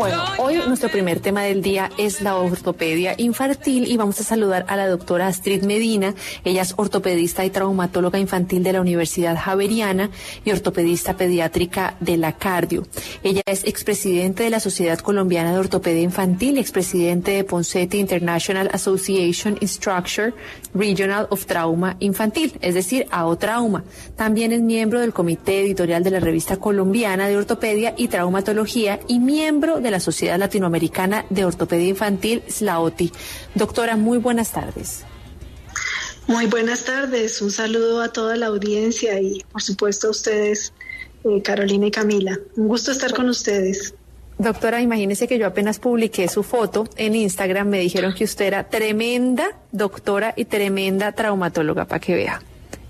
Bueno, hoy nuestro primer tema del día es la ortopedia infantil y vamos a saludar a la doctora Astrid Medina. Ella es ortopedista y traumatóloga infantil de la Universidad Javeriana y ortopedista pediátrica de la Cardio. Ella es expresidente de la Sociedad Colombiana de Ortopedia Infantil, expresidente de Ponseti International Association Instructor Regional of Trauma Infantil, es decir, AOTrauma. También es miembro del comité editorial de la Revista Colombiana de Ortopedia y Traumatología y miembro de la Sociedad Latinoamericana de Ortopedia Infantil, SLAOTI. Doctora, muy buenas tardes. Muy buenas tardes, un saludo a toda la audiencia y por supuesto a ustedes, Carolina y Camila. Un gusto estar con ustedes. Doctora, imagínese que yo apenas publiqué su foto en Instagram, me dijeron que usted era tremenda doctora y tremenda traumatóloga, para que vea.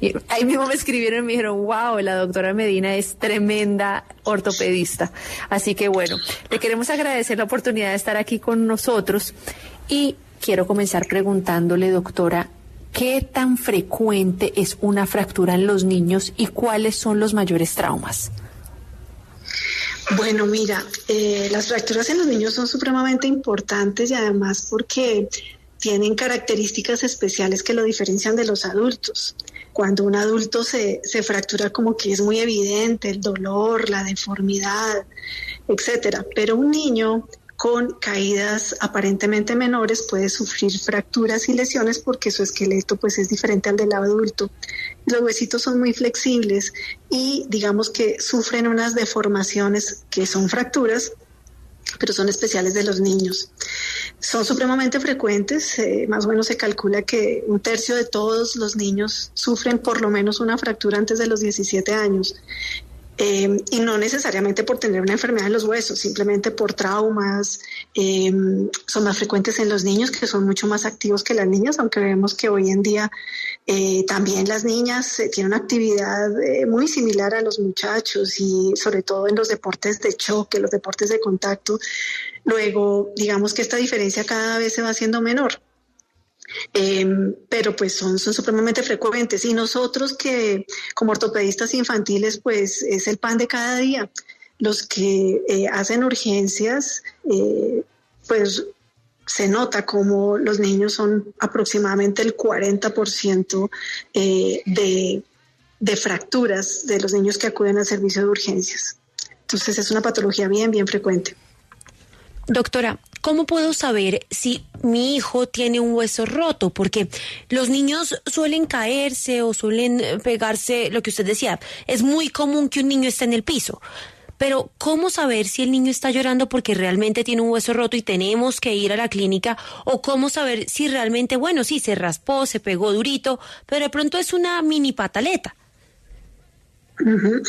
Y ahí mismo me escribieron y me dijeron, wow, la doctora Medina es tremenda ortopedista. Así que bueno, le queremos agradecer la oportunidad de estar aquí con nosotros y quiero comenzar preguntándole, doctora, ¿qué tan frecuente es una fractura en los niños y cuáles son los mayores traumas? Bueno, mira, las fracturas en los niños son supremamente importantes y además porque tienen características especiales que lo diferencian de los adultos. Cuando un adulto se fractura, como que es muy evidente el dolor, la deformidad, etcétera. Pero un niño con caídas aparentemente menores puede sufrir fracturas y lesiones porque su esqueleto pues es diferente al del adulto. Los huesitos son muy flexibles y digamos que sufren unas deformaciones que son fracturas, pero son especiales de los niños. Son supremamente frecuentes, más o menos se calcula que 1/3 de todos los niños sufren por lo menos una fractura antes de los 17 años. Y no necesariamente por tener una enfermedad en los huesos, simplemente por traumas. Son más frecuentes en los niños, que son mucho más activos que las niñas, aunque vemos que hoy en día también las niñas tienen una actividad muy similar a los muchachos y sobre todo en los deportes de choque, los deportes de contacto. Luego, digamos que esta diferencia cada vez se va haciendo menor. Pero pues son supremamente frecuentes y nosotros que como ortopedistas infantiles pues es el pan de cada día. Los que hacen urgencias pues se nota como los niños son aproximadamente el 40% de fracturas de los niños que acuden al servicio de urgencias. Entonces es una patología bien frecuente. Doctora, ¿cómo puedo saber si mi hijo tiene un hueso roto? Porque los niños suelen caerse o suelen pegarse, lo que usted decía, es muy común que un niño esté en el piso. Pero ¿cómo saber si el niño está llorando porque realmente tiene un hueso roto y tenemos que ir a la clínica? ¿O cómo saber si realmente, bueno, sí, se raspó, se pegó durito, pero de pronto es una mini pataleta? Uh-huh.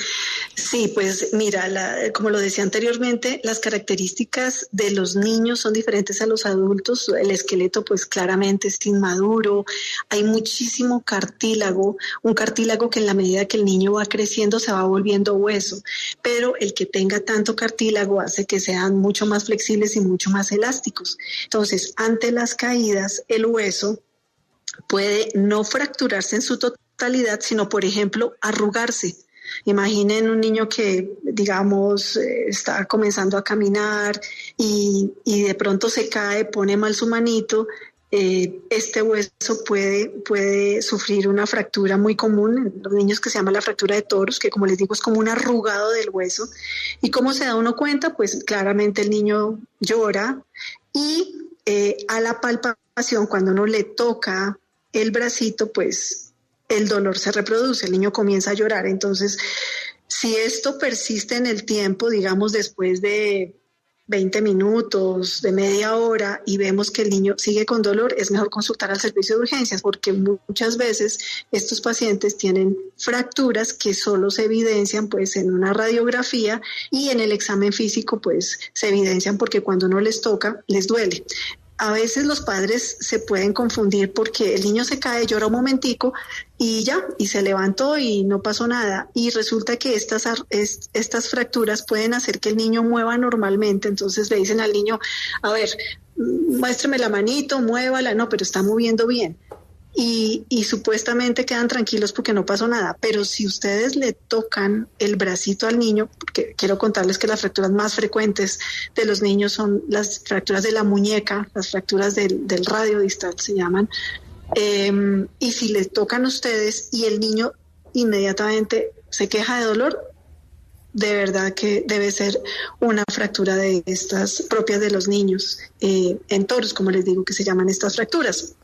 Sí, pues mira, como lo decía anteriormente, las características de los niños son diferentes a los adultos. El esqueleto pues claramente es inmaduro, hay muchísimo cartílago, un cartílago que en la medida que el niño va creciendo se va volviendo hueso, pero el que tenga tanto cartílago hace que sean mucho más flexibles y mucho más elásticos. Entonces, ante las caídas, el hueso puede no fracturarse en su totalidad, sino por ejemplo arrugarse. Imaginen un niño que, digamos, está comenzando a caminar y de pronto se cae, pone mal su manito. Este hueso puede sufrir una fractura muy común en los niños que se llama la fractura de Torus, que como les digo es como un arrugado del hueso. ¿Y cómo se da uno cuenta? Pues claramente el niño llora y a la palpación, cuando uno le toca el bracito, pues el dolor se reproduce, el niño comienza a llorar. Entonces, si esto persiste en el tiempo, digamos después de 20 minutos, de media hora, y vemos que el niño sigue con dolor, es mejor consultar al servicio de urgencias, porque muchas veces estos pacientes tienen fracturas que solo se evidencian pues en una radiografía y en el examen físico pues se evidencian porque cuando uno les toca, les duele. A veces los padres se pueden confundir porque el niño se cae, llora un momentico y ya, y se levantó y no pasó nada. Y resulta que estas fracturas pueden hacer que el niño mueva normalmente. Entonces le dicen al niño, a ver, muéstrame la manito, muévala. No, pero está moviendo bien. y supuestamente quedan tranquilos porque no pasó nada, pero si ustedes le tocan el bracito al niño, porque quiero contarles que las fracturas más frecuentes de los niños son las fracturas de la muñeca, las fracturas del radio distal se llaman, y si le tocan ustedes y el niño inmediatamente se queja de dolor, de verdad que debe ser una fractura de estas propias de los niños, en toros, como les digo, que se llaman estas fracturas.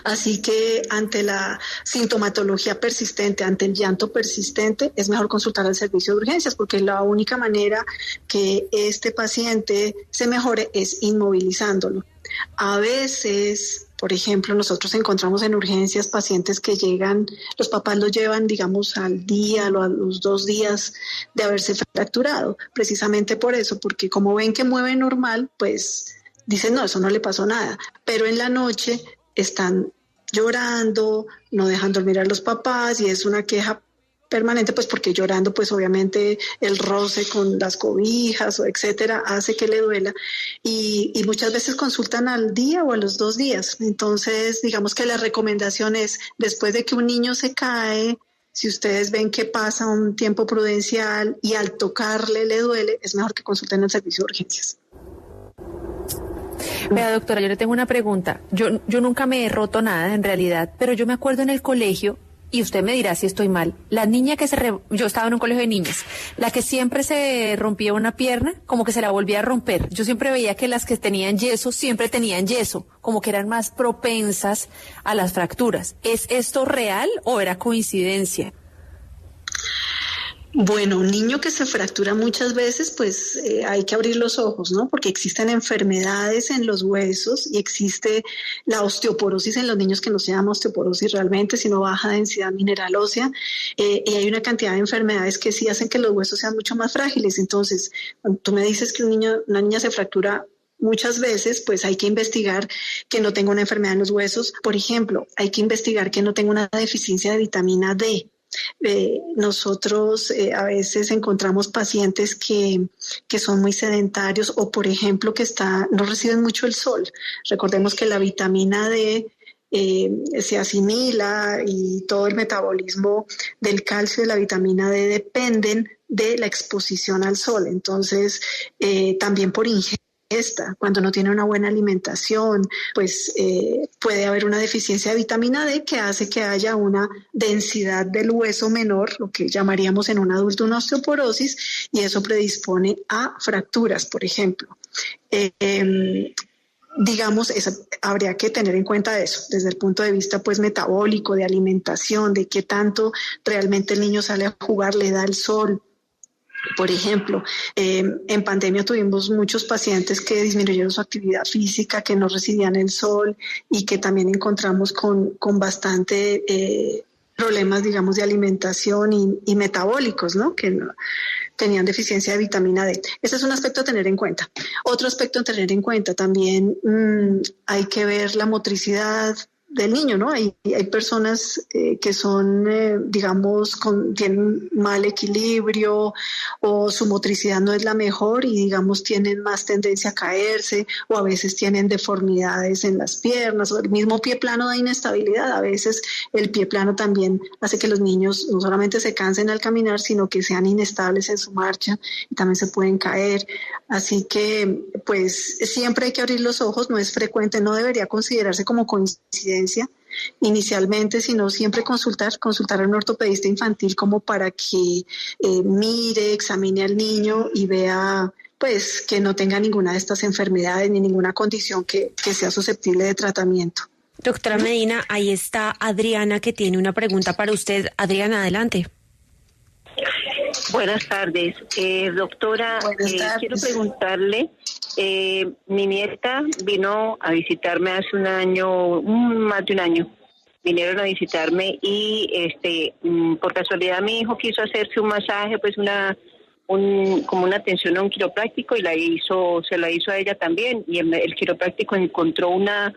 Así que ante la sintomatología persistente, ante el llanto persistente, es mejor consultar al servicio de urgencias, porque la única manera que este paciente se mejore es inmovilizándolo. A veces, por ejemplo, nosotros encontramos en urgencias pacientes que llegan, los papás los llevan, digamos, al día o a los 2 días de haberse fracturado, precisamente por eso, porque como ven que mueve normal, pues dicen, no, eso no le pasó nada, pero en la noche están llorando, no dejan dormir a los papás y es una queja permanente, pues porque llorando, pues obviamente el roce con las cobijas o etcétera hace que le duela y muchas veces consultan al día o a los 2 días. Entonces, digamos que la recomendación es, después de que un niño se cae, si ustedes ven que pasa un tiempo prudencial y al tocarle le duele, es mejor que consulten el servicio de urgencias. Vea, doctora, yo le tengo una pregunta. Yo nunca me he roto nada, en realidad, pero yo me acuerdo en el colegio, y usted me dirá si estoy mal, la niña que yo estaba en un colegio de niñas, la que siempre se rompía una pierna, como que se la volvía a romper. Yo siempre veía que las que tenían yeso, siempre tenían yeso, como que eran más propensas a las fracturas. ¿Es esto real o era coincidencia? Bueno, un niño que se fractura muchas veces, pues hay que abrir los ojos, ¿no? Porque existen enfermedades en los huesos y existe la osteoporosis en los niños, que no se llama osteoporosis realmente, sino baja densidad mineral ósea, y hay una cantidad de enfermedades que sí hacen que los huesos sean mucho más frágiles. Entonces, cuando tú me dices que una niña se fractura muchas veces, pues hay que investigar que no tenga una enfermedad en los huesos. Por ejemplo, hay que investigar que no tenga una deficiencia de vitamina D. Nosotros a veces encontramos pacientes que son muy sedentarios o, por ejemplo, que no reciben mucho el sol. Recordemos que la vitamina D se asimila y todo el metabolismo del calcio y de la vitamina D dependen de la exposición al sol. Entonces, también por cuando no tiene una buena alimentación, pues puede haber una deficiencia de vitamina D que hace que haya una densidad del hueso menor, lo que llamaríamos en un adulto una osteoporosis, y eso predispone a fracturas, por ejemplo. Digamos, habría que tener en cuenta eso desde el punto de vista pues metabólico, de alimentación, de qué tanto realmente el niño sale a jugar, le da el sol. Por ejemplo, en pandemia tuvimos muchos pacientes que disminuyeron su actividad física, que no recibían el sol y que también encontramos con bastante problemas, digamos, de alimentación y metabólicos, ¿no? Que no, tenían deficiencia de vitamina D. Ese es un aspecto a tener en cuenta. Otro aspecto a tener en cuenta también, hay que ver la motricidad del niño, ¿no? Hay personas que son, digamos, tienen mal equilibrio o su motricidad no es la mejor y, digamos, tienen más tendencia a caerse o a veces tienen deformidades en las piernas o el mismo pie plano da inestabilidad. A veces el pie plano también hace que los niños no solamente se cansen al caminar, sino que sean inestables en su marcha y también se pueden caer. Así que, pues, siempre hay que abrir los ojos, no es frecuente, no debería considerarse como coincidencia inicialmente, sino siempre consultar a un ortopedista infantil como para que mire, examine al niño y vea pues que no tenga ninguna de estas enfermedades ni ninguna condición que sea susceptible de tratamiento. Doctora Medina, ahí está Adriana que tiene una pregunta para usted. Adriana, adelante. Buenas tardes. Doctora, Buenas tardes. Quiero preguntarle, mi nieta vino a visitarme hace un año, más de un año. Vinieron a visitarme y por casualidad mi hijo quiso hacerse un masaje, pues como una atención a un quiropráctico y se la hizo a ella también, y el quiropráctico encontró una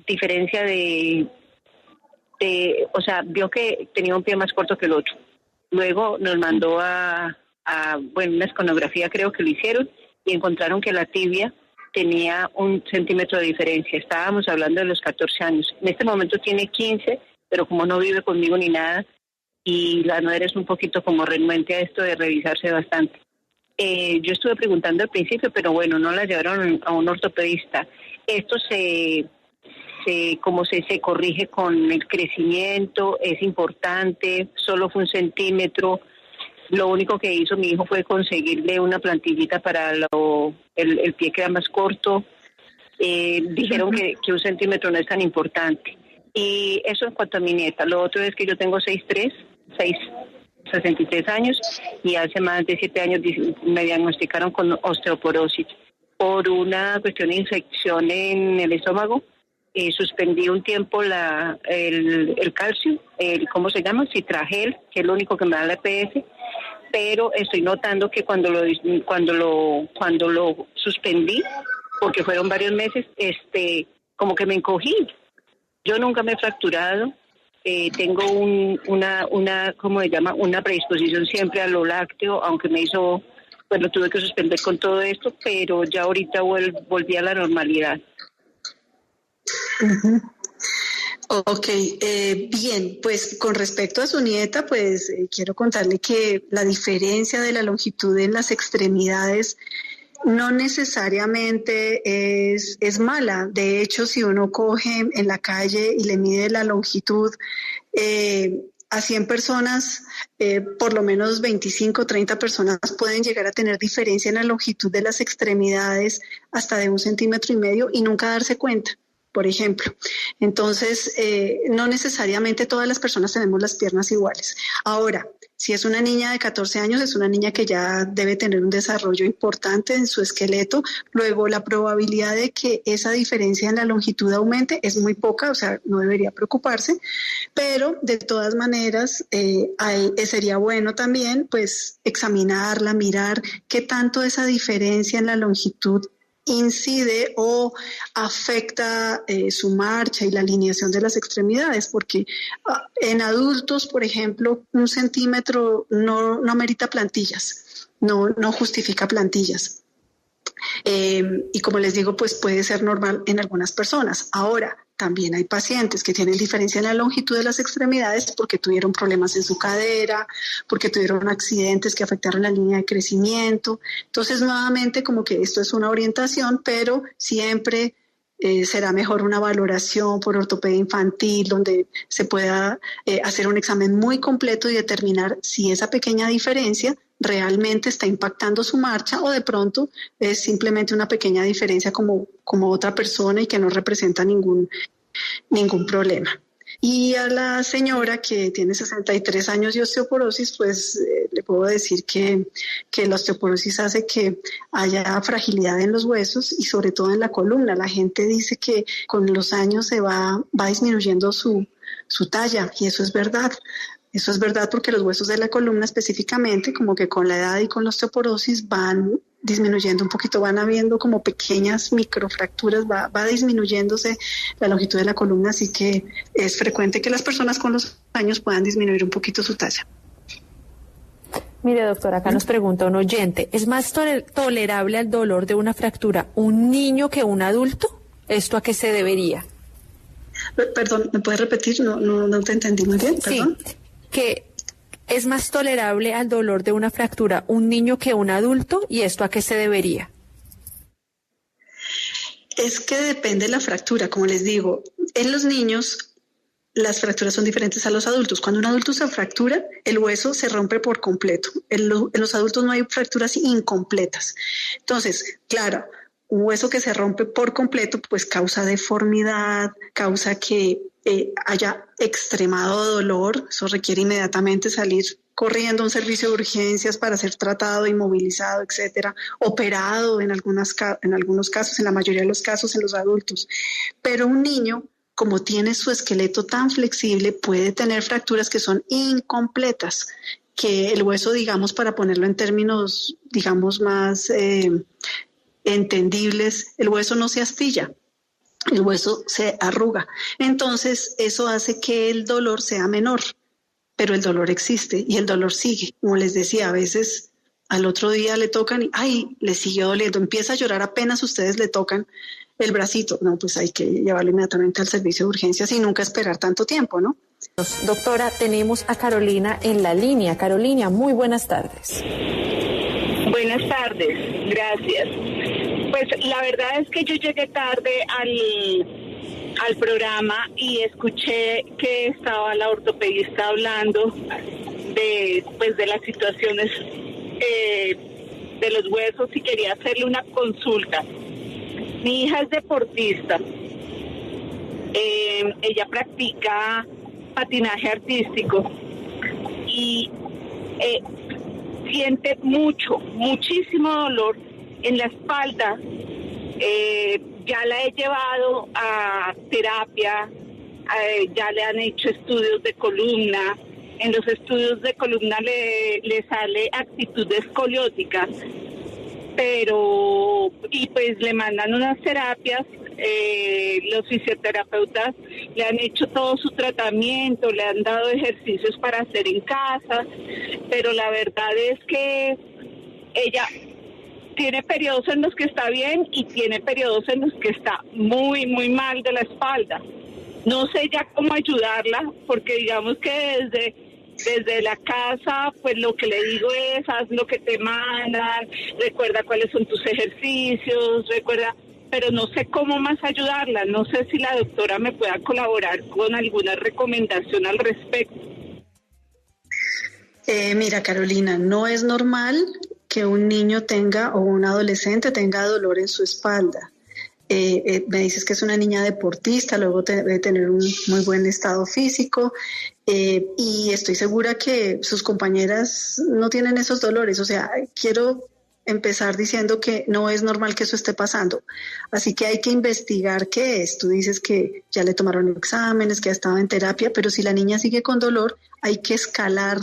diferencia o sea, vio que tenía un pie más corto que el otro. Luego nos mandó a una esconografía, creo que lo hicieron, y encontraron que la tibia tenía 1 centímetro de diferencia. Estábamos hablando de los 14 años. En este momento tiene 15, pero como no vive conmigo ni nada, y la nuera es un poquito como renuente a esto de revisarse bastante. Yo estuve preguntando al principio, pero bueno, no la llevaron a un ortopedista. Esto se corrige con el crecimiento, es importante, solo fue 1 centímetro. Lo único que hizo mi hijo fue conseguirle una plantillita para el pie que era más corto. Dijeron que 1 centímetro no es tan importante. Y eso en cuanto a mi nieta. Lo otro es que yo tengo 63 años, y hace más de 7 años me diagnosticaron con osteoporosis por una cuestión de infección en el estómago. Suspendí un tiempo el calcio, ¿cómo se llama? Citragel, que es lo único que me da la EPS, pero estoy notando que cuando lo suspendí, porque fueron varios meses, como que me encogí. Yo nunca me he fracturado. Tengo ¿cómo se llama? Una predisposición siempre a lo lácteo, aunque tuve que suspender con todo esto, pero ya ahorita volví a la normalidad. Uh-huh. Ok, bien, pues con respecto a su nieta, pues quiero contarle que la diferencia de la longitud en las extremidades no necesariamente es mala. De hecho, si uno coge en la calle y le mide la longitud a 100 personas, por lo menos 25 o 30 personas pueden llegar a tener diferencia en la longitud de las extremidades hasta de 1,5 centímetros y nunca darse cuenta, por ejemplo. Entonces, no necesariamente todas las personas tenemos las piernas iguales. Ahora, si es una niña de 14 años, es una niña que ya debe tener un desarrollo importante en su esqueleto. Luego, la probabilidad de que esa diferencia en la longitud aumente es muy poca, o sea, no debería preocuparse. Pero, de todas maneras, sería bueno también, pues, examinarla, mirar qué tanto esa diferencia en la longitud incide o afecta su marcha y la alineación de las extremidades, porque en adultos, por ejemplo, 1 centímetro no merita plantillas, no justifica plantillas. Y como les digo, pues puede ser normal en algunas personas. Ahora, también hay pacientes que tienen diferencia en la longitud de las extremidades porque tuvieron problemas en su cadera, porque tuvieron accidentes que afectaron la línea de crecimiento. Entonces, nuevamente, como que esto es una orientación, pero siempre será mejor una valoración por ortopedia infantil, donde se pueda hacer un examen muy completo y determinar si esa pequeña diferencia realmente está impactando su marcha o de pronto es simplemente una pequeña diferencia como otra persona y que no representa ningún problema. Y a la señora que tiene 63 años de osteoporosis, pues le puedo decir que la osteoporosis hace que haya fragilidad en los huesos y sobre todo en la columna. La gente dice que con los años se va disminuyendo su talla, y eso es verdad. Eso es verdad porque los huesos de la columna específicamente, como que con la edad y con la osteoporosis, van disminuyendo un poquito, van habiendo como pequeñas microfracturas, va disminuyéndose la longitud de la columna, así que es frecuente que las personas con los años puedan disminuir un poquito su talla. Mire, doctora, acá nos pregunta un oyente, ¿es más tolerable al dolor de una fractura un niño que un adulto? ¿Esto a qué se debería? Perdón, ¿me puedes repetir? No te entendí muy bien, perdón. Sí, que es más tolerable al dolor de una fractura un niño que un adulto, ¿y esto a qué se debería? Es que depende de la fractura, como les digo. En los niños las fracturas son diferentes a los adultos. Cuando un adulto se fractura, el hueso se rompe por completo. En los adultos no hay fracturas incompletas. Entonces, claro, un hueso que se rompe por completo pues causa deformidad, causa que haya extremado dolor. Eso requiere inmediatamente salir corriendo a un servicio de urgencias para ser tratado, inmovilizado, etcétera, operado en algunos casos, en la mayoría de los casos en los adultos. Pero un niño, como tiene su esqueleto tan flexible, puede tener fracturas que son incompletas, que el hueso, digamos, para ponerlo en términos, digamos, más entendibles, el hueso no se astilla, el hueso se arruga. Entonces, eso hace que el dolor sea menor, pero el dolor existe y el dolor sigue. Como les decía, a veces al otro día le tocan y ¡ay! Le siguió doliendo, empieza a llorar apenas ustedes le tocan el bracito. No, pues hay que llevarlo inmediatamente al servicio de urgencias y nunca esperar tanto tiempo, ¿no? Doctora, tenemos a Carolina en la línea. Carolina, muy buenas tardes. Buenas tardes, gracias. Pues la verdad es que yo llegué tarde al programa y escuché que estaba la ortopedista hablando de las situaciones de los huesos y quería hacerle una consulta. Mi hija es deportista. Ella practica patinaje artístico y siente muchísimo dolor en la espalda. Ya la he llevado a terapia, ya le han hecho estudios de columna. En los estudios de columna le sale actitud escoliótica, y pues le mandan unas terapias. Los fisioterapeutas le han hecho todo su tratamiento, le han dado ejercicios para hacer en casa, pero la verdad es que ella tiene periodos en los que está bien y tiene periodos en los que está muy, muy mal de la espalda. No sé ya cómo ayudarla, porque digamos que desde la casa, pues lo que le digo es, haz lo que te mandan, recuerda cuáles son tus ejercicios, pero no sé cómo más ayudarla. No sé si la doctora me pueda colaborar con alguna recomendación al respecto. Mira, Carolina, no es normal que un niño tenga o un adolescente tenga dolor en su espalda. Me dices que es una niña deportista, luego debe tener un muy buen estado físico, y estoy segura que sus compañeras no tienen esos dolores. O sea, quiero empezar diciendo que no es normal que eso esté pasando. Así que hay que investigar qué es. Tú dices que ya le tomaron exámenes, que ha estado en terapia, pero si la niña sigue con dolor, hay que escalar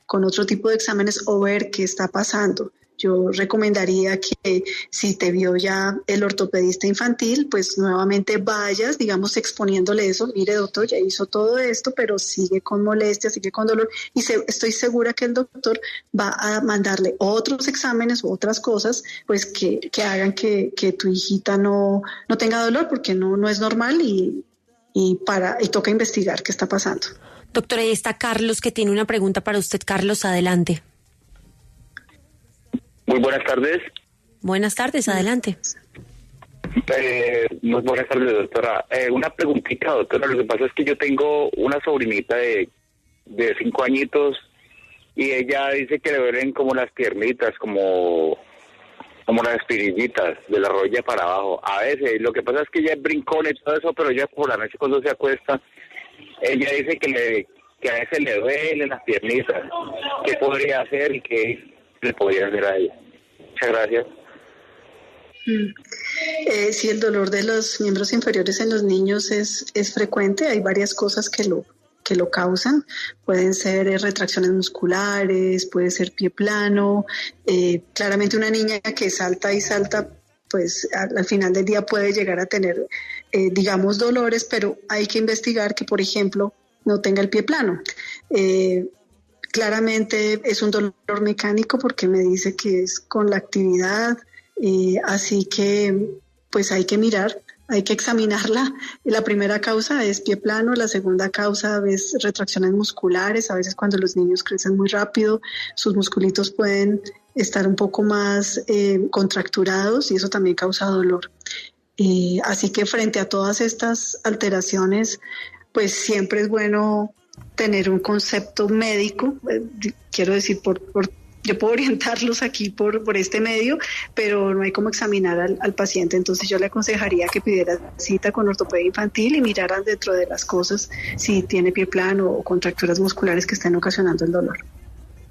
con otro tipo de exámenes o ver qué está pasando. Yo recomendaría que si te vio ya el ortopedista infantil, pues nuevamente vayas, digamos, exponiéndole eso. Mire, doctor, ya hizo todo esto, pero sigue con molestia, sigue con dolor. Y estoy segura que el doctor va a mandarle otros exámenes u otras cosas, pues que hagan que tu hijita no tenga dolor, porque no es normal y toca investigar qué está pasando. Doctora, ahí está Carlos, que tiene una pregunta para usted. Carlos, adelante. Muy buenas tardes. Buenas tardes, adelante. Muy buenas tardes, doctora. Una preguntita, doctora. Lo que pasa es que yo tengo una sobrinita de 5 añitos y ella dice que le duelen como las piernitas, como las espirillitas de la rodilla para abajo. A veces, lo que pasa es que ella es brincona y todo eso, pero ella por la noche cuando se acuesta, ella dice que a veces le duelen las piernitas. ¿Qué podría hacer y qué le podría hacer a ella? Muchas gracias. Sí, el dolor de los miembros inferiores en los niños es frecuente. Hay varias cosas que lo causan. Pueden ser retracciones musculares, puede ser pie plano. Claramente una niña que salta y salta, pues al final del día puede llegar a tener, digamos, dolores, pero hay que investigar que, por ejemplo, no tenga el pie plano. Claramente es un dolor mecánico porque me dice que es con la actividad, así que pues hay que mirar, hay que examinarla. La primera causa es pie plano, la segunda causa es retracciones musculares. A veces cuando los niños crecen muy rápido, sus musculitos pueden estar un poco más contracturados y eso también causa dolor. Así que frente a todas estas alteraciones, pues siempre es bueno tener un concepto médico. Quiero decir, yo puedo orientarlos aquí por este medio, pero no hay como examinar al paciente. Entonces yo le aconsejaría que pidiera cita con ortopedia infantil y miraran dentro de las cosas si tiene pie plano o contracturas musculares que estén ocasionando el dolor.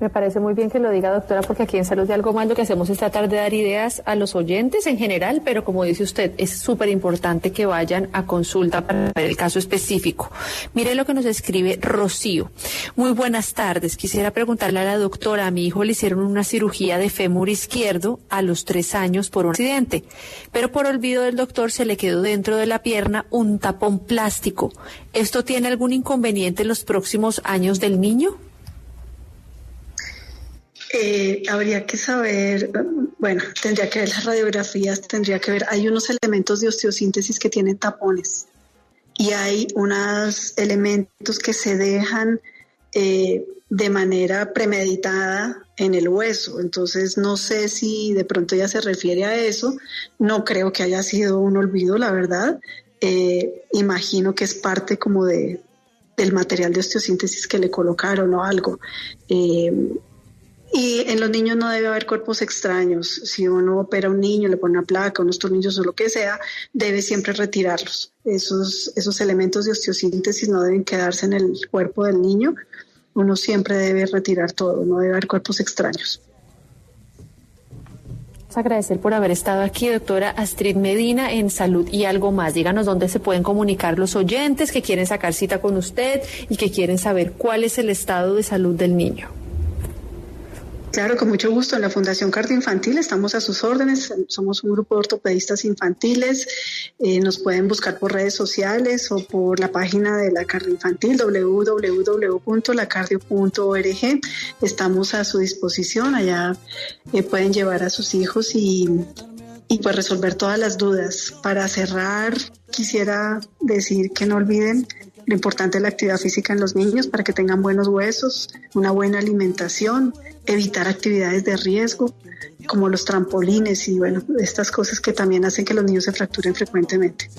Me parece muy bien que lo diga, doctora, porque aquí en Salud de Algo Más lo que hacemos es tratar de dar ideas a los oyentes en general, pero como dice usted, es súper importante que vayan a consulta para ver el caso específico. Mire lo que nos escribe Rocío. Muy buenas tardes. Quisiera preguntarle a la doctora, a mi hijo le hicieron una cirugía de fémur izquierdo a los 3 años por un accidente, pero por olvido del doctor se le quedó dentro de la pierna un tapón plástico. ¿Esto tiene algún inconveniente en los próximos años del niño? Habría que saber, bueno, tendría que ver las radiografías, tendría que ver, hay unos elementos de osteosíntesis que tienen tapones y hay unos elementos que se dejan de manera premeditada en el hueso. Entonces no sé si de pronto ella se refiere a eso, no creo que haya sido un olvido, la verdad. Imagino que es parte como del material de osteosíntesis que le colocaron o algo. Y en los niños no debe haber cuerpos extraños. Si uno opera a un niño, le pone una placa, unos tornillos o lo que sea, debe siempre retirarlos. Esos elementos de osteosíntesis no deben quedarse en el cuerpo del niño. Uno siempre debe retirar todo, no debe haber cuerpos extraños. Vamos a agradecer por haber estado aquí, doctora Astrid Medina, en Salud y Algo Más. Díganos dónde se pueden comunicar los oyentes que quieren sacar cita con usted y que quieren saber cuál es el estado de salud del niño. Claro, con mucho gusto. En la Fundación Cardioinfantil estamos a sus órdenes. Somos un grupo de ortopedistas infantiles. Nos pueden buscar por redes sociales o por la página de la Cardioinfantil, www.lacardio.org. Estamos a su disposición. Allá pueden llevar a sus hijos y pues resolver todas las dudas. Para cerrar, quisiera decir que no olviden lo importante es la actividad física en los niños para que tengan buenos huesos, una buena alimentación, evitar actividades de riesgo como los trampolines y bueno, estas cosas que también hacen que los niños se fracturen frecuentemente.